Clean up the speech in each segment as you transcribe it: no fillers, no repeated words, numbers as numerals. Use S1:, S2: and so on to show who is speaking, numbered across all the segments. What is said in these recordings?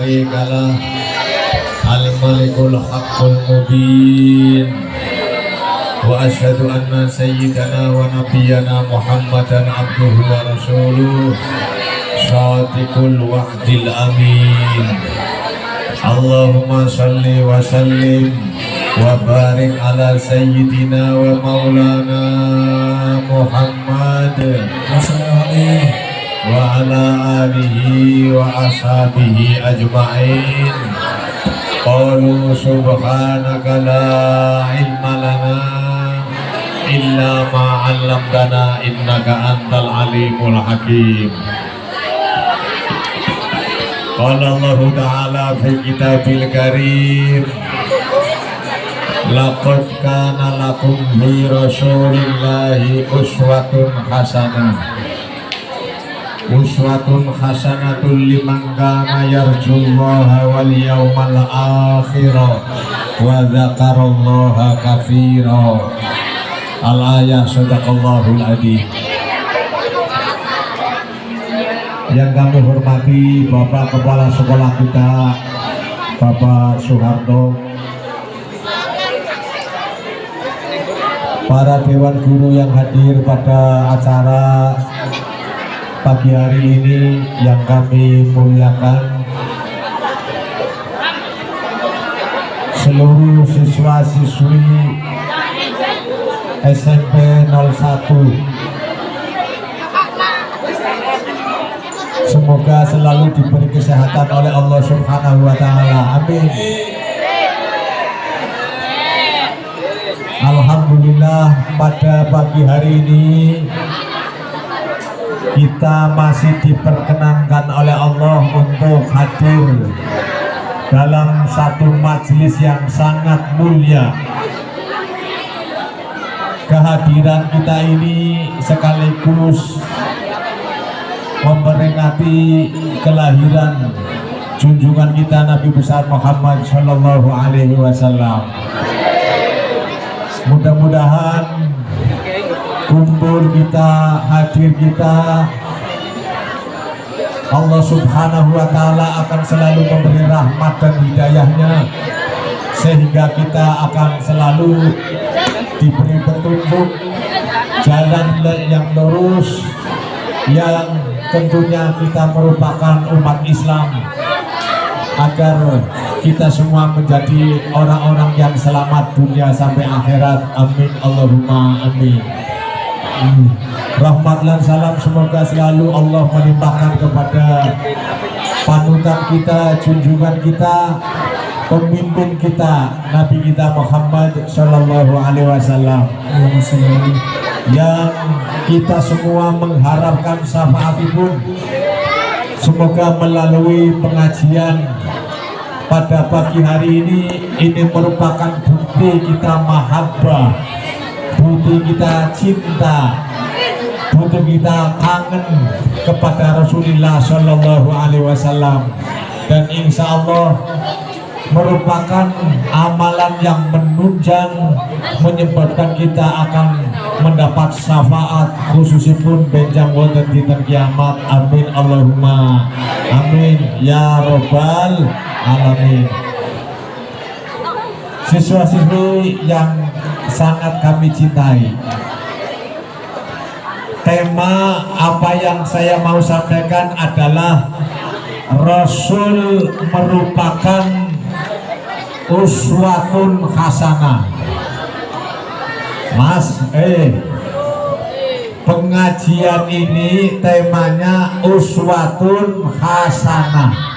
S1: شريك له الملك الحق المبين وأشهد أن سيدنا ونبينا محمدا عبده ورسوله صادق الوعد الأمين اللهم صل وسلم وبارك على سيدنا ومولانا محمد وعلى آله وأصحابه أجمعين قالوا سبحانك لا علم لنا إلا ما علمتنا إنك أنت العليم الحكيم قال الله تعالى في كتابه الكريم لقد كان لكم في رسول الله uswatun hasanatun liman kana yarjullaha wal yawmal akhir wa dzakarallaha katsira. Al-ayah sadaqallahul adzim. Yang kami hormati Bapak Kepala Sekolah kita Bapak Soeharto, para dewan guru yang hadir pada acara pagi hari ini yang kami muliakan, seluruh siswa-siswi SMP 01, semoga selalu diberi kesehatan oleh Allah Subhanahu wa Ta'ala. Amin. Alhamdulillah, pada pagi hari ini kita masih diperkenankan oleh Allah untuk hadir dalam satu majelis yang sangat mulia. Kehadiran kita ini sekaligus memperingati kelahiran junjungan kita Nabi besar Muhammad Shallallahu Alaihi Wasallam. Mudah-mudahan kumpul kita, hadir kita, Allah Subhanahu wa Ta'ala akan selalu memberi rahmat dan hidayahnya, sehingga kita akan selalu diberi petunjuk jalan yang lurus, yang tentunya kita merupakan umat Islam, agar kita semua menjadi orang-orang yang selamat dunia sampai akhirat. Amin Allahumma amin. Rahmat dan salam semoga selalu Allah melimpahkan kepada panutan kita, junjungan kita, pemimpin kita, Nabi kita Muhammad Shallallahu Alaihi Wasallam, yang kita semua mengharapkan syafaatipun. Semoga melalui pengajian pada pagi hari ini merupakan bukti kita mahabbah, bukti kita cinta, bukti kita kangen kepada Rasulullah Shallallahu Alaihi Wasallam, dan insya Allah merupakan amalan yang menunjang, menyebabkan kita akan mendapat syafaat khususipun benjang wonten dinten kiamat. Amin Allahumma amin ya robbal alamin. Siswa-siswi yang sangat kami cintai, tema apa yang saya mau sampaikan adalah Rasul merupakan uswatun hasanah. Mas, pengajian ini temanya uswatun hasanah.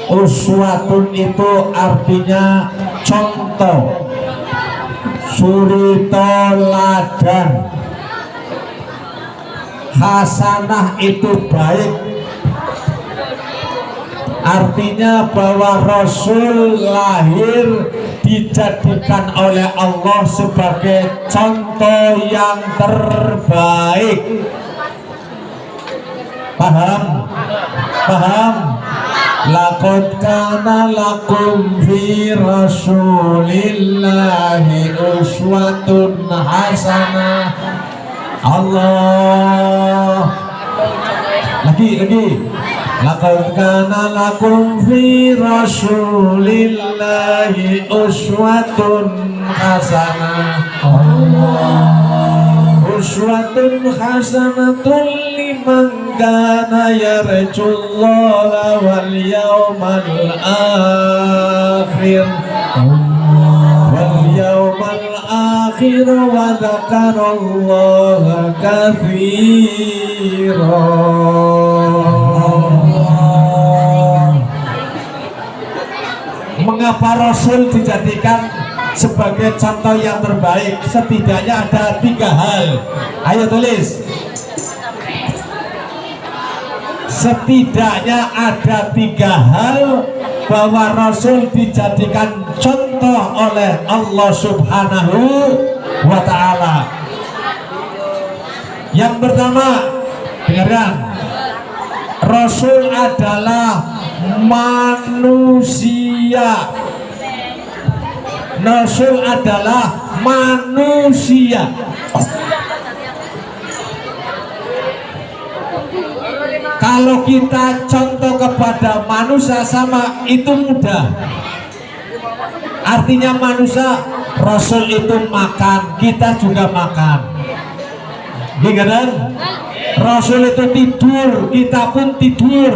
S1: Uswatun itu artinya contoh, suri toladan. Hasanah itu baik, artinya bahwa Rasul lahir dijadikan oleh Allah sebagai contoh yang terbaik. Paham? Paham? Laqad kana lakum fi rasulillahi uswatun hasanah. Allah. Lagi. Laqad kana lakum fi rasulillahi uswatun hasanah. Uswatun hasanatun liman kana yarjullaha wal yawmal akhir wa dzakarallaha katsira. Mengapa Rasul dijadikan sebagai contoh yang terbaik? Setidaknya ada 3 hal. Ayo tulis. Setidaknya ada 3 hal bahwa Rasul dijadikan contoh oleh Allah Subhanahu wa ta'ala. Yang pertama, dengarkan, Rasul adalah manusia. Rasul adalah manusia. Kalau kita contoh kepada manusia sama itu mudah. Artinya manusia, Rasul itu makan, kita juga makan. Gimana? Rasul itu tidur, kita pun tidur.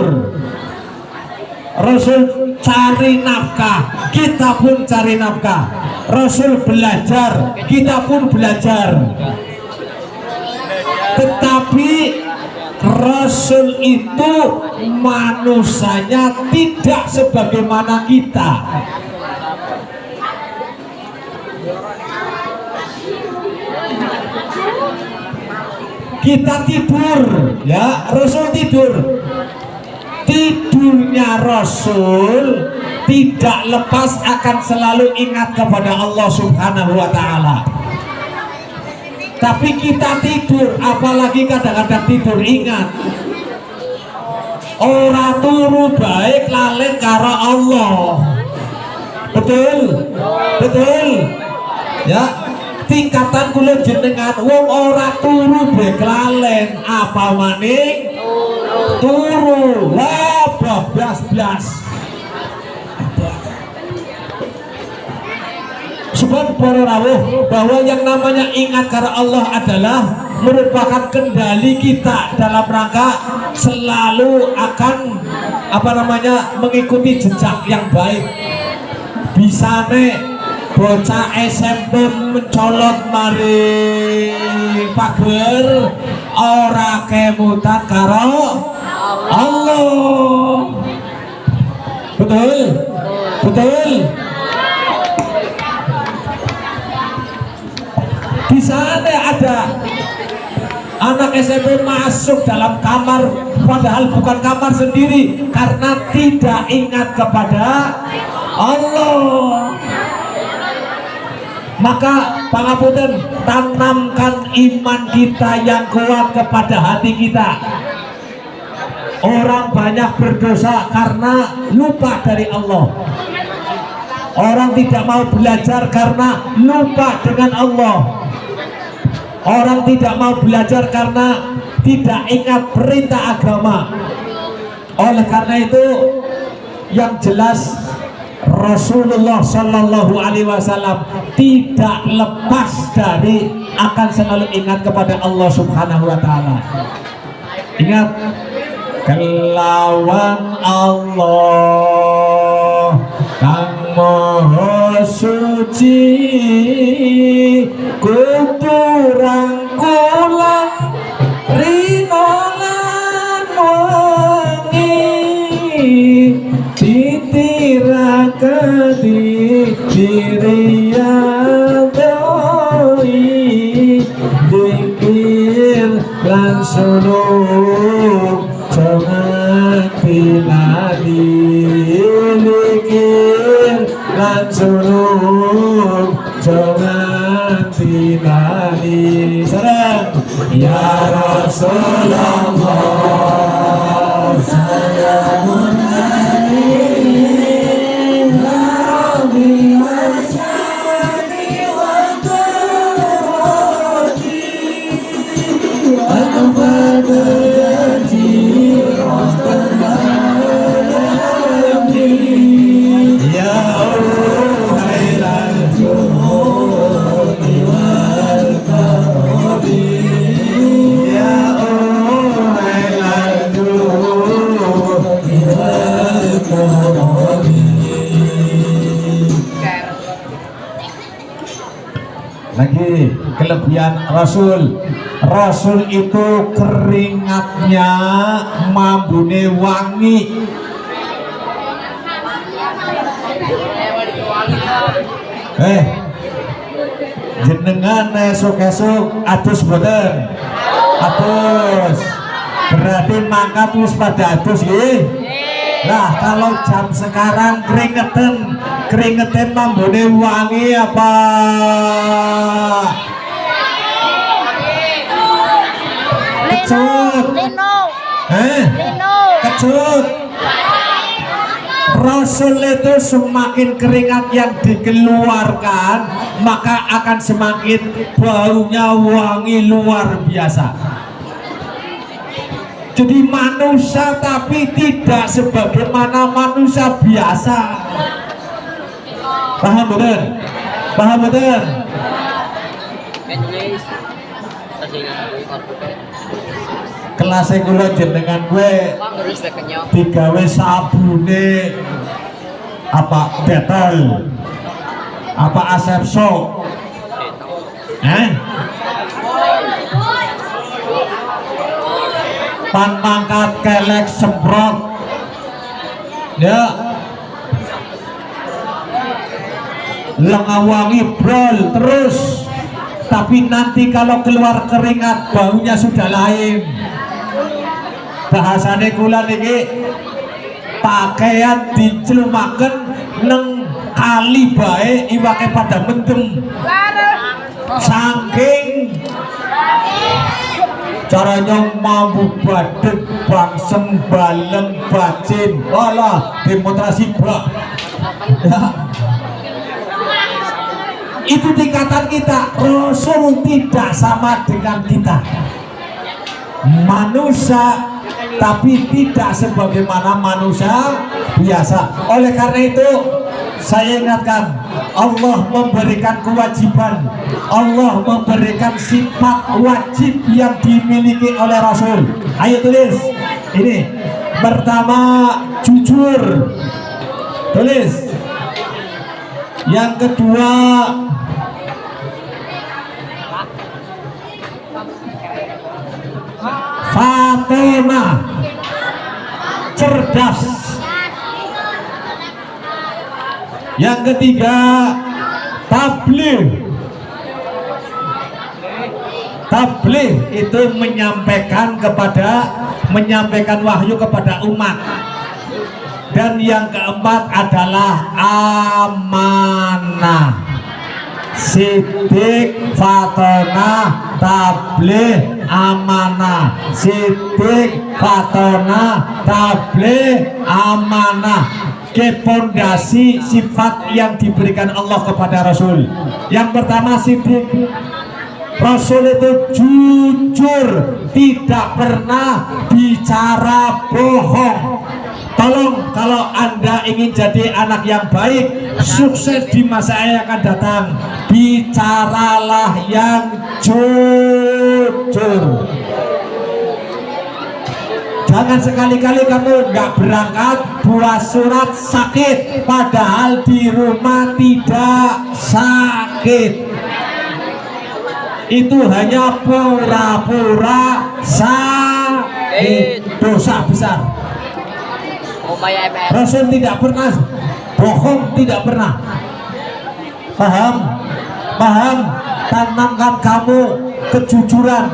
S1: Rasul cari nafkah, kita pun cari nafkah. Rasul belajar, kita pun belajar. Tetapi Rasul itu manusianya tidak sebagaimana kita. Kita tidur, ya, Rasul tidur. Tidurnya Rasul tidak lepas akan selalu ingat kepada Allah Subhanahu wa ta'ala. Tapi kita tidur, apalagi kadang-kadang tidur, ingat ora turu baik lalen karo Allah. Betul? Betul? Ya, tingkatan kula jenengan wong ora turu baik lalen, apa maning turu lah bablas-blas. Sebab para rawuh bahwa yang namanya ingat karena Allah adalah merupakan kendali kita dalam rangka selalu akan mengikuti jejak yang baik. Bisa nih bocah SMP mencolot mari pager ora kemutan karo Allah. Betul? Betul? Di sana ada anak SMP masuk dalam kamar padahal bukan kamar sendiri karena tidak ingat kepada Allah. Maka pangapunten, tanamkan iman kita yang kuat kepada hati kita. Orang banyak berdosa karena lupa dari Allah. Orang tidak mau belajar karena lupa dengan Allah. Orang tidak mau belajar karena tidak ingat perintah agama. Oleh karena itu, yang jelas Rasulullah Shallallahu Alaihi Wasallam tidak lepas dari akan selalu ingat kepada Allah Subhanahu Wa Taala. Ingat, kelawan Allah kang Maha Suci kuturang kulang rino lan wangi titiraken diriadoi dikir lan suluk jangan pilani dikir lan suluk jangan pilani. Sarang ya Rasulullah salamun alaihi Rabbi wajani wa tarati al-fadati kelebihan Rasul. Rasul itu keringatnya mambune wangi. Jenengan esuk-esuk adus boten? Adus. Berarti mangkat wis pada adus nggih. Lah kalau jam sekarang keringetan mambune wangi apa? Kecut. Kecut. Rasul itu semakin keringat yang dikeluarkan maka akan semakin baunya wangi luar biasa. Jadi manusia tapi tidak sebagaimana manusia biasa. Paham betul? Paham betul? Kelas kula jenengan gue digawe sabune apa Detol apa Asepso pan mangkat kelek semprot ya lengawangi brol terus, tapi nanti kalau keluar keringat baunya sudah lain. Bahasane kula niki pakaian dicelumaken neng kali bae iwake pada mendem saking caranya mampu badut bangsem balem bacin walah demonstrasi bak ya. Itu tingkatan kita. Rasul tidak sama dengan kita, manusia tapi tidak sebagaimana manusia biasa. Oleh karena itu saya ingatkan, Allah memberikan kewajiban, Allah memberikan sifat wajib yang dimiliki oleh Rasul. Ayo tulis ini. Pertama, jujur, tulis. Yang kedua, Fatimah, cerdas. Yang ketiga, tabligh. Tabligh itu menyampaikan wahyu kepada umat. Dan yang keempat adalah amanah. Sidik, fatonah, tabligh, amanah. Sidik, fatonah, tabligh, amanah. Ke pondasi sifat yang diberikan Allah kepada Rasul. Yang pertama sidik. Rasul itu jujur, tidak pernah bicara bohong. Tolong kalau Anda ingin jadi anak yang baik, sukses di masa yang akan datang, bicaralah yang jujur. Jangan sekali-kali kamu nggak berangkat buat surat sakit, padahal di rumah tidak sakit. Itu hanya pura-pura sakit, dosa besar. Rasul tidak pernah bohong, tidak pernah. Paham? Paham? Tanamkan kamu kejujuran,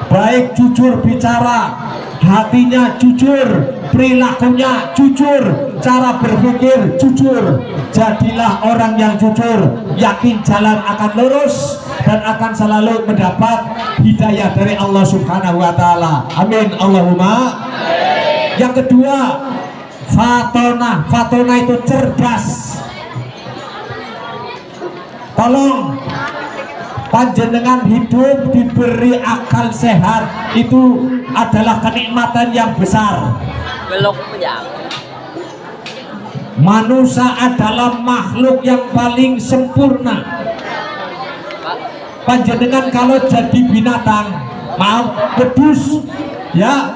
S1: baik jujur bicara, hatinya jujur, perilakunya jujur, cara berpikir jujur. Jadilah orang yang jujur, yakin jalan akan lurus dan akan selalu mendapat hidayah dari Allah Subhanahu wa Ta'ala. Amin Allahumma. Yang kedua, fatonah. Fatonah itu cerdas. Tolong, panjenengan hidup diberi akal sehat itu adalah kenikmatan yang besar. Manusia adalah makhluk yang paling sempurna. Panjenengan kalau jadi binatang, mau pedus ya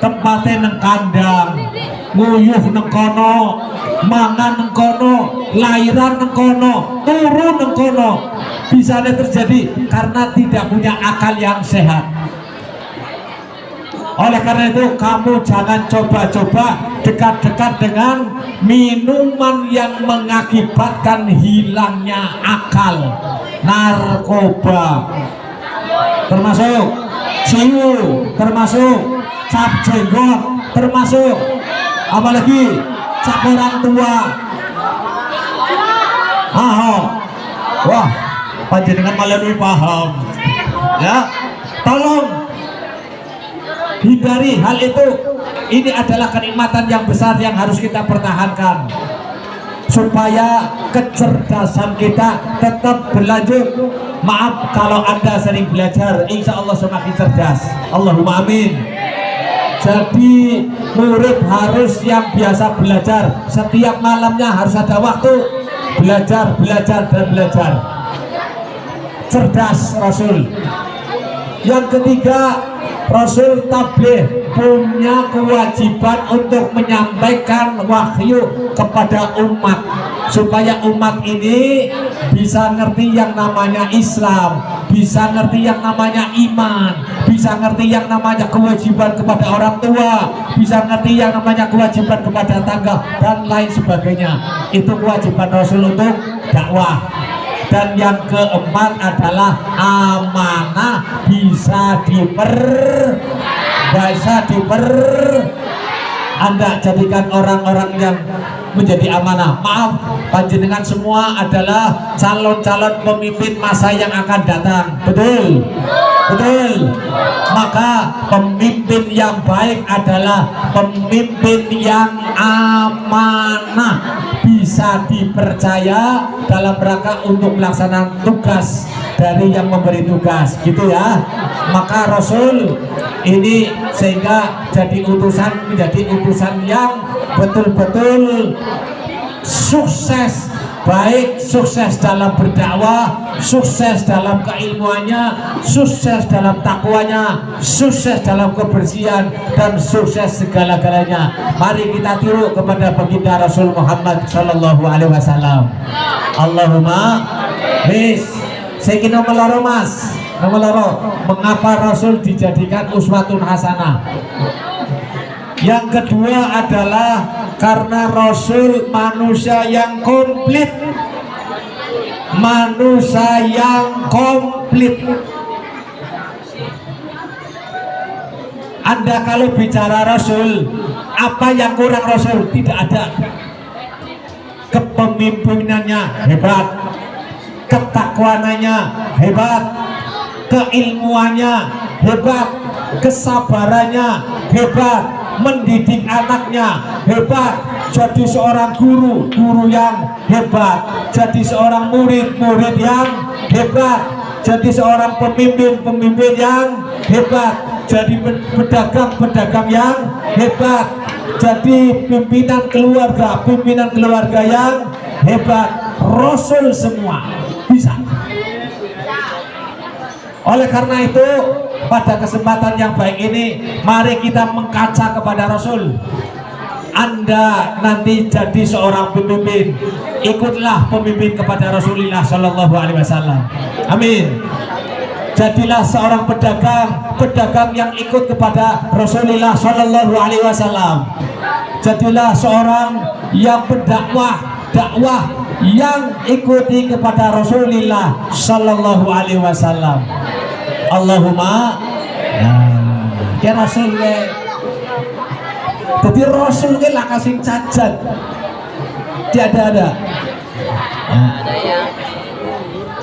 S1: tempatnya neng kandang, nguyuh nang kono, mangan nang kono, lahiran nang kono, turun nang kono. Bisa terjadi karena tidak punya akal yang sehat. Oleh karena itu kamu jangan coba-coba dekat-dekat dengan minuman yang mengakibatkan hilangnya akal. Narkoba termasuk, ciu termasuk, cap jenggot termasuk, apalagi cap orang tua. Wah, panjenengan malah lebih paham ya. Tolong hindari hal itu. Ini adalah kenikmatan yang besar yang harus kita pertahankan supaya kecerdasan kita tetap berlanjut. Maaf kalau Anda sering belajar, insya Allah semakin cerdas. Allahumma amin. Jadi murid harus yang biasa belajar, setiap malamnya harus ada waktu belajar, belajar, dan belajar. Cerdas Rasul. Yang ketiga, Rasul tabligh punya kewajiban untuk menyampaikan wahyu kepada umat supaya umat ini bisa ngerti yang namanya Islam, bisa ngerti yang namanya iman, bisa ngerti yang namanya kewajiban kepada orang tua, bisa ngerti yang namanya kewajiban kepada tangga dan lain sebagainya. Itu kewajiban Rasul untuk dakwah. Dan yang keempat adalah amanah, bisa Anda jadikan orang-orang yang menjadi amanah. Maaf, panjenengan semua adalah calon-calon pemimpin masa yang akan datang. Betul? Betul. Maka pemimpin yang baik adalah pemimpin yang amanah, bisa dipercaya dalam rangka untuk melaksanakan tugas dari yang memberi tugas, gitu ya. Maka Rasul ini sehingga menjadi utusan yang betul-betul sukses, baik sukses dalam berdakwah, sukses dalam keilmuannya, sukses dalam takwanya, sukses dalam kebersihan, dan sukses segala-galanya. Mari kita tiru kepada baginda Rasul Muhammad Sallallahu Alaihi Wasallam. Allahumma bis. Saya kira nomor loro mas, nomor loro. Mengapa Rasul dijadikan uswatun hasanah? Yang kedua adalah karena Rasul manusia yang komplit, manusia yang komplit. Anda kalau bicara Rasul, apa yang kurang Rasul? Tidak ada. Kepemimpinannya hebat, ketakwaannya hebat, keilmuannya hebat, kesabarannya hebat, mendidik anaknya hebat, jadi seorang guru yang hebat, jadi seorang murid yang hebat, jadi seorang pemimpin yang hebat, jadi pedagang yang hebat, jadi pimpinan keluarga yang hebat. Rasul semua bisa. Oleh karena itu pada kesempatan yang baik ini mari kita mengkaca kepada Rasul. Anda nanti jadi seorang pemimpin, ikutlah pemimpin kepada Rasulullah Shallallahu Alaihi Wasallam. Amin. Jadilah seorang pedagang yang ikut kepada Rasulullah Shallallahu Alaihi Wasallam. Jadilah seorang yang berdakwah yang ikuti kepada Rasulullah Shallallahu Alaihi Wasallam. Allahumma ya Rasul ke. Jadi Rasul ke lah kasih cacat. Tiada ada.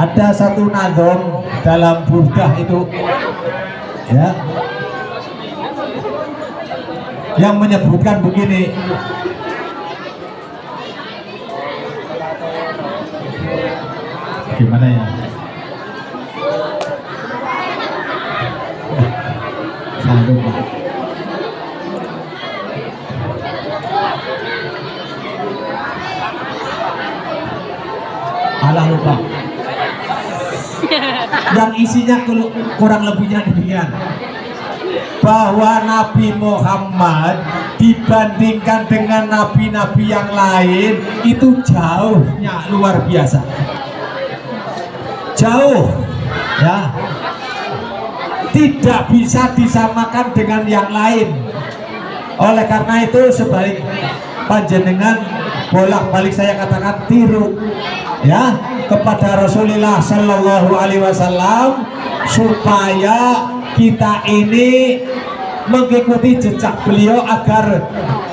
S1: Ada satu nazom dalam burdah itu ya, yang menyebutkan begini. Gimana ya? Saya lupa. Alah lupa. Yang isinya kurang lebihnya demikian, bahwa Nabi Muhammad dibandingkan dengan nabi-nabi yang lain itu jauhnya luar biasa, jauh ya, tidak bisa disamakan dengan yang lain. Oleh karena itu sebaik panjenengan bolak-balik saya katakan tiru ya kepada Rasulullah Shallallahu Alaihi Wasallam supaya kita ini mengikuti jejak beliau agar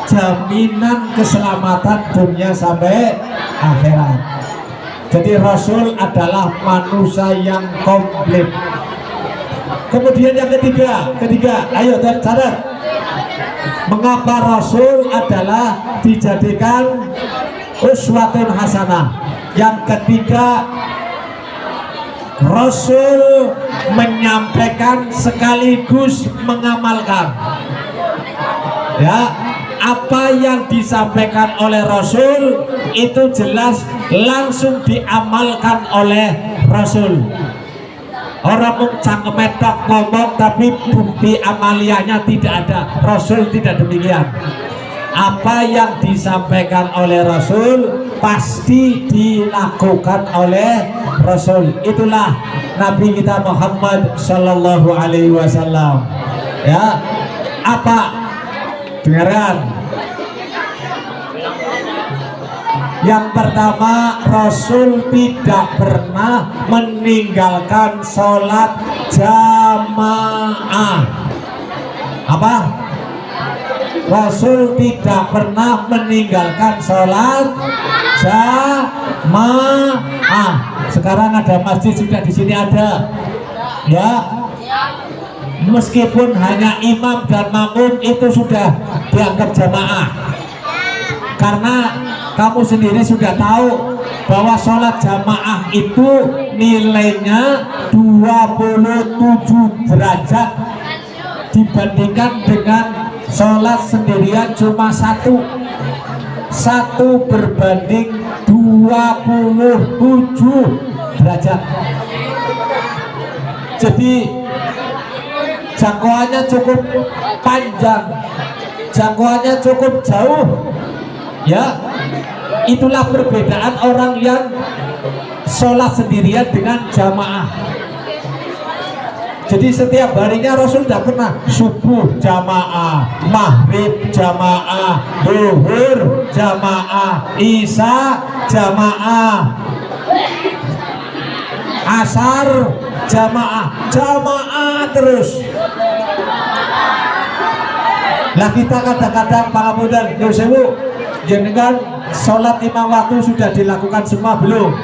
S1: jaminan keselamatan dunia sampai akhirat. Jadi Rasul adalah manusia yang komplit. Kemudian yang ketiga, ayo sadar, mengapa Rasul adalah dijadikan uswatun hasanah. Yang ketiga, Rasul menyampaikan sekaligus mengamalkan ya, apa yang disampaikan oleh Rasul itu jelas langsung diamalkan oleh Rasul. Orang cangkem tok ngomong tapi bukti amaliannya tidak ada. Rasul tidak demikian. Apa yang disampaikan oleh Rasul pasti dilakukan oleh Rasul. Itulah Nabi kita Muhammad Sallallahu Alaihi Wasallam. Ya, apa? Dengarkan. Yang pertama, Rasul tidak pernah meninggalkan sholat jamaah. Apa? Rasul tidak pernah meninggalkan sholat jamaah. Sekarang ada masjid sudah di sini ada, ya. Meskipun hanya imam dan makmum itu sudah dianggap jamaah. Karena kamu sendiri sudah tahu bahwa sholat jamaah itu nilainya 27 derajat dibandingkan dengan sholat sendirian cuma satu berbanding 27 derajat. Jadi jangkauannya cukup panjang, jangkauannya cukup jauh ya. Itulah perbedaan orang yang sholat sendirian dengan jamaah. Jadi setiap harinya Rasul tidak pernah subuh jamaah, maghrib jamaah, zuhur jamaah, isya jamaah, asar jamaah terus. Nah kita kadang-kadang pengamudan Yosewu jenengan sholat 5 waktu sudah dilakukan semua belum?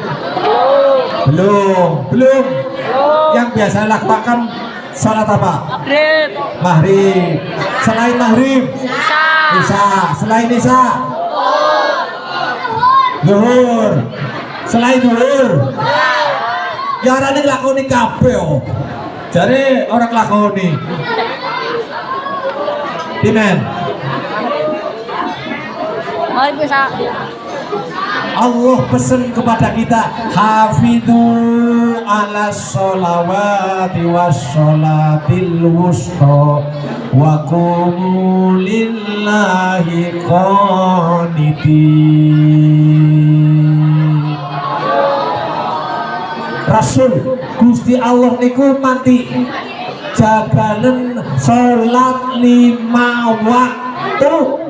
S1: Belum. Yang biasa lakukan sholat apa? Maghrib. Selain maghrib? Isya. Selain isya? Zuhur. Selain zuhur? Ya orang ini lakoni kabeh. Jadi orang lakoni. Amen. Allah pesan kepada kita, hafidhu ala sholawati wassolatil wusta wa qumu lillahi qanitin. Rasul Gusti Allah niku mati jaganen sholat 5 waktu.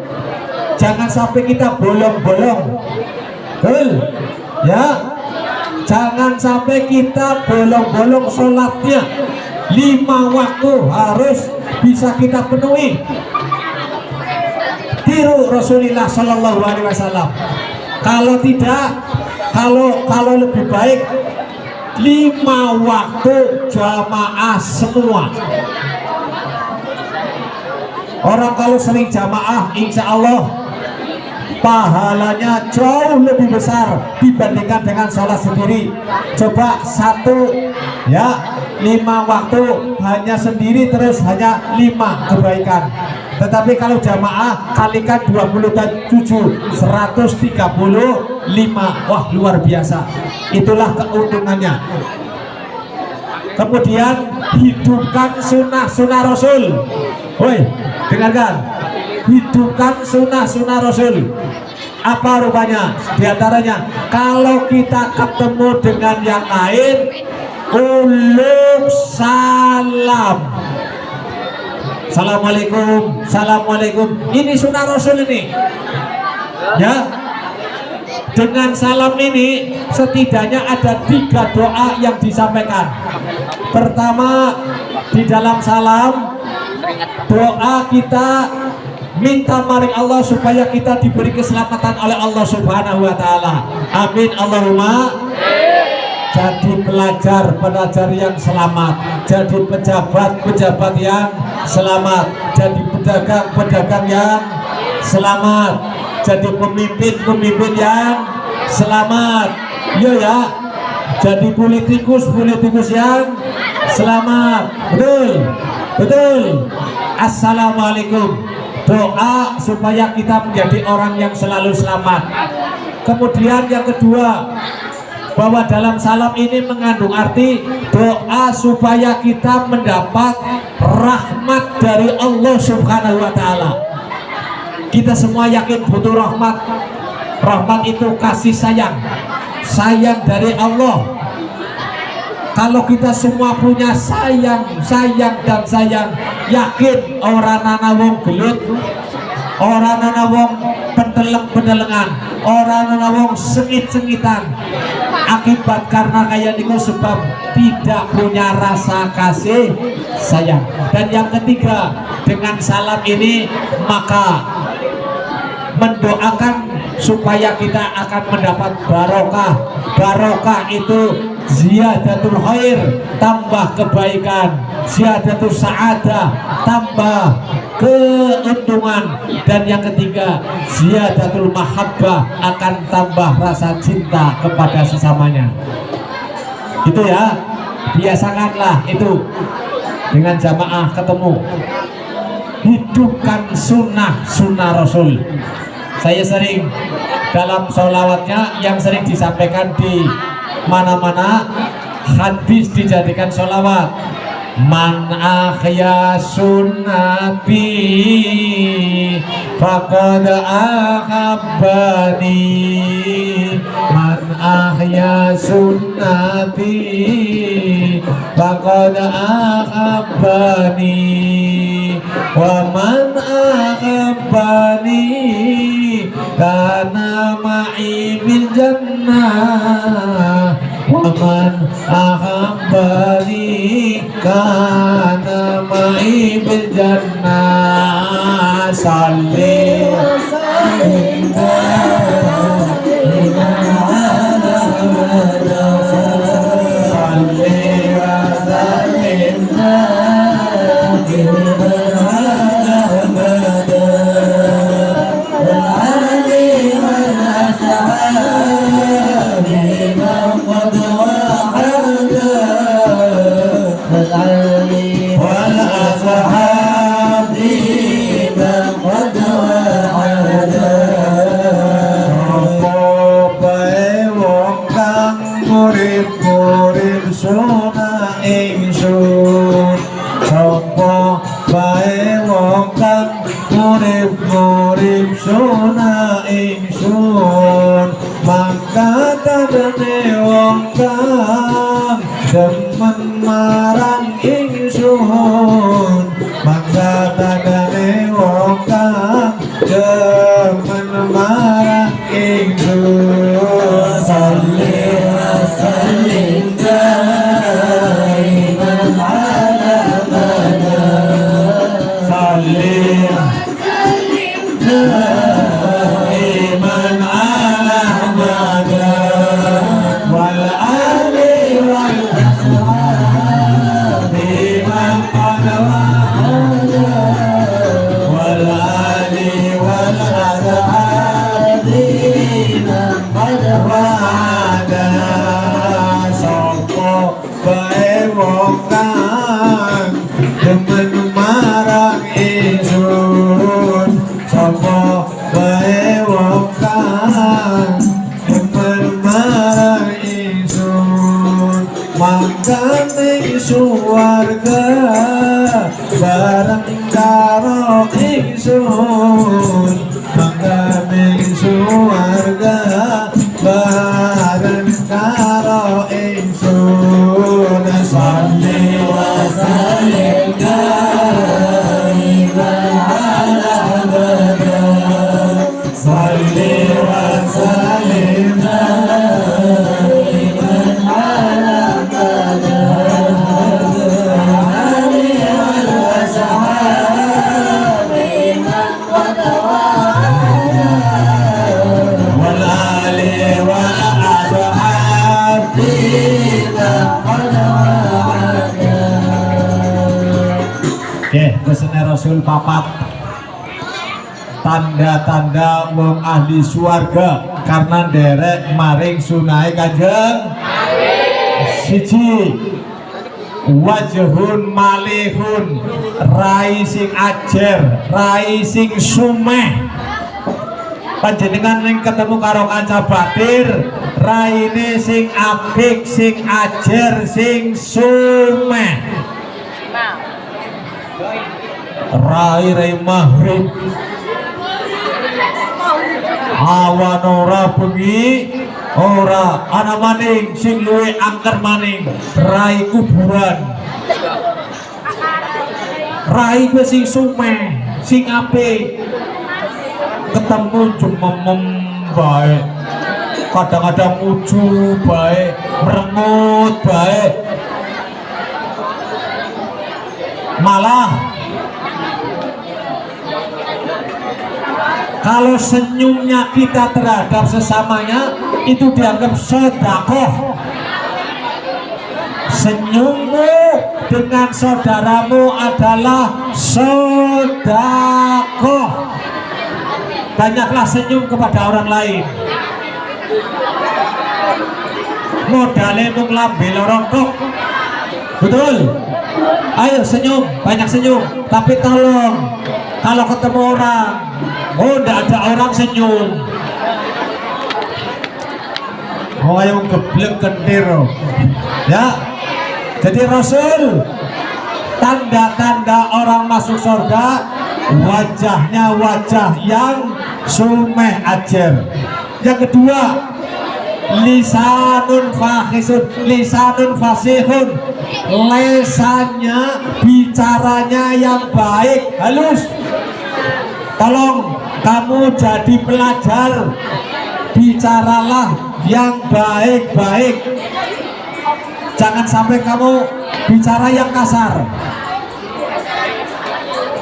S1: Jangan sampai kita bolong-bolong. Betul ya, jangan sampai kita bolong-bolong sholatnya. 5 waktu harus bisa kita penuhi. Tiru Rasulullah Shallallahu Alaihi Wasallam. Kalau tidak, kalau lebih baik 5 waktu jamaah semua. Orang kalau sering jamaah, insya Allah pahalanya jauh lebih besar dibandingkan dengan sholat sendiri. Coba ya 5 waktu hanya sendiri terus hanya 5 kebaikan. Tetapi kalau jamaah kalikan 27 135. Wah luar biasa. Itulah keuntungannya. Kemudian hidupkan sunnah Rasul. Woi dengarkan, hidupkan sunnah-sunnah Rasul. Apa rupanya? Di antaranya, kalau kita ketemu dengan yang lain, uluk salam. Assalamualaikum, assalamualaikum. Ini sunnah Rasul ini. Ya, dengan salam ini setidaknya ada 3 doa yang disampaikan. Pertama, di dalam salam doa kita minta maring Allah supaya kita diberi keselamatan oleh Allah Subhanahu wa taala. Amin Allahumma. Jadi pelajar yang selamat, jadi pejabat yang selamat, jadi pedagang yang selamat, jadi pemimpin yang selamat. Iya ya. Jadi politikus yang selamat. Betul. Assalamualaikum. Doa supaya kita menjadi orang yang selalu selamat. Kemudian yang kedua, bahwa dalam salam ini mengandung arti doa supaya kita mendapat rahmat dari Allah Subhanahu wa taala. Kita semua yakin butuh rahmat. Rahmat itu kasih sayang dari Allah. Kalau kita semua punya sayang, yakin orang ana wong gelut, orang ana wong pendeleng-pendelengan, orang ana wong sengit-sengitan. Akibat karena kayak niku sebab tidak punya rasa kasih sayang. Dan yang ketiga, dengan salam ini maka mendoakan supaya kita akan mendapat barokah. Barokah itu ziyadatul khair, tambah kebaikan, ziyadatul sa'adah, tambah keuntungan, dan yang ketiga ziyadatul mahabbah, akan tambah rasa cinta kepada sesamanya. Itu ya, biasakanlah itu dengan jamaah ketemu. Hidupkan sunnah Rasul. Saya sering dalam sholawatnya yang sering disampaikan di mana-mana, hadis dijadikan sholawat. Man ahya sunnati faqad ahabbani. Man ahya sunnati faqad ahabbani. Wa man ahabbani kana ma'i bil jannah. Wa man ahabbani kana ma'i bil jannah. Salli murid sunah ingsun, maka tadane wong kang demen marang ingsun, maka tadane wong kang demen marang ingsun. Salli wa sallim daiman ala abad. Salli daiman ala abad wal ali wal ashabi man qad wa'ada wal ali wal ashabi man qad wa'ada. Sapa bae wong kang demen marang ingsun, sapa bae wong kang demen marang ingsun, maka ning swarga bareng karo ingsun. Pesene Rasul papat tanda-tanda wong ahli swarga karena derek maring sunai Kanjeng. Siji, wajhun malihun, rai sing ajer, rai sing sumeh. Panjenengan ning ketemu karo kanca batir, raine sing apik, sing ajer, sing sumeh. Rai mahrib awan ora bengi ora ana maning sing luwih angker maning rai kuburan. Rai ku sing sumeh sing apik ketemu jumemem bae kadang-kadang uju bae merengut bae malah kalau senyumnya kita terhadap sesamanya itu dianggap sedekah. Senyummu dengan saudaramu adalah sedekah. Banyaklah senyum kepada orang lain. Modalnya mung lambe lorong. Betul? Ayo senyum, banyak senyum. Tapi tolong kalau ketemu orang, oh tidak ada orang senyum. Oh yang geblek kentir. Ya. Jadi Rasul tanda-tanda orang masuk surga wajahnya wajah yang sumeh ajer. Yang kedua, lisanun fahisun, lisanun fasihun, lesannya bicaranya yang baik, halus. Tolong kamu jadi pelajar, bicaralah yang baik-baik. Jangan sampai kamu bicara yang kasar,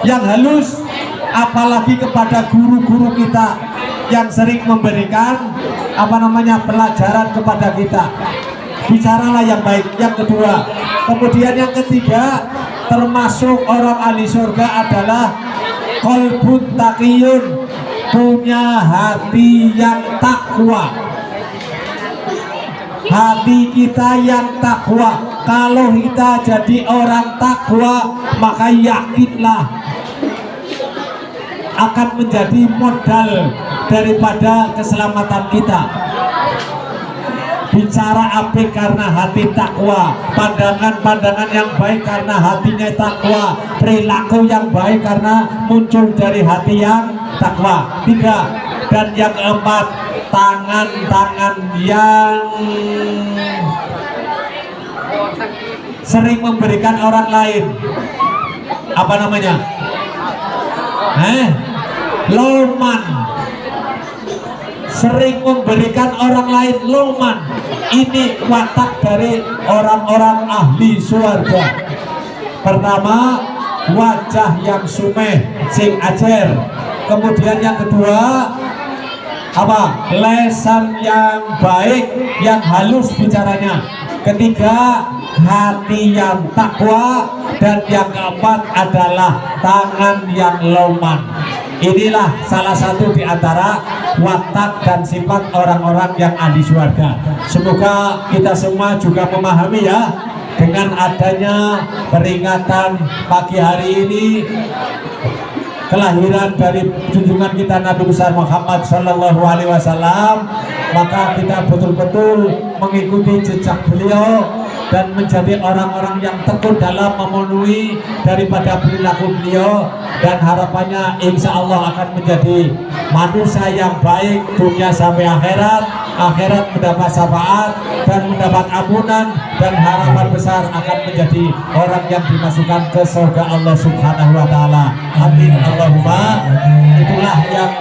S1: yang halus, apalagi kepada guru-guru kita yang sering memberikan pelajaran kepada kita. Bicaralah yang baik. Yang kedua, kemudian yang ketiga, termasuk orang ahli surga adalah qalbun taqiyun, punya hati yang takwa. Hati kita yang takwa. Kalau kita jadi orang takwa, maka yakinlah akan menjadi modal daripada keselamatan kita. Bicara apik karena hati takwa, pandangan-pandangan yang baik karena hatinya takwa, perilaku yang baik karena muncul dari hati yang takwa. Tiga, dan yang keempat, tangan-tangan yang sering memberikan orang lain loman, sering memberikan orang lain loman. Ini watak dari orang-orang ahli surga. Pertama, wajah yang sumeh sing ajer. Kemudian yang kedua, lesan yang baik, yang halus bicaranya. Ketiga, hati yang takwa. Dan yang keempat adalah tangan yang loman. Inilah salah satu di antara watak dan sifat orang-orang yang ahli surga. Semoga kita semua juga memahami ya, dengan adanya peringatan pagi hari ini kelahiran dari junjungan kita Nabi besar Muhammad Sallallahu Alaihi Wasallam, maka kita betul-betul mengikuti jejak beliau dan menjadi orang-orang yang tekun dalam memenuhi daripada perilaku beliau, dan harapannya insya Allah akan menjadi manusia yang baik dunia sampai akhirat, akhirat mendapat syafaat dan mendapat ampunan, dan harapan besar akan menjadi orang yang dimasukkan ke surga Allah Subhanahu wa Ta'ala. Amin Allahumma. Itulah yang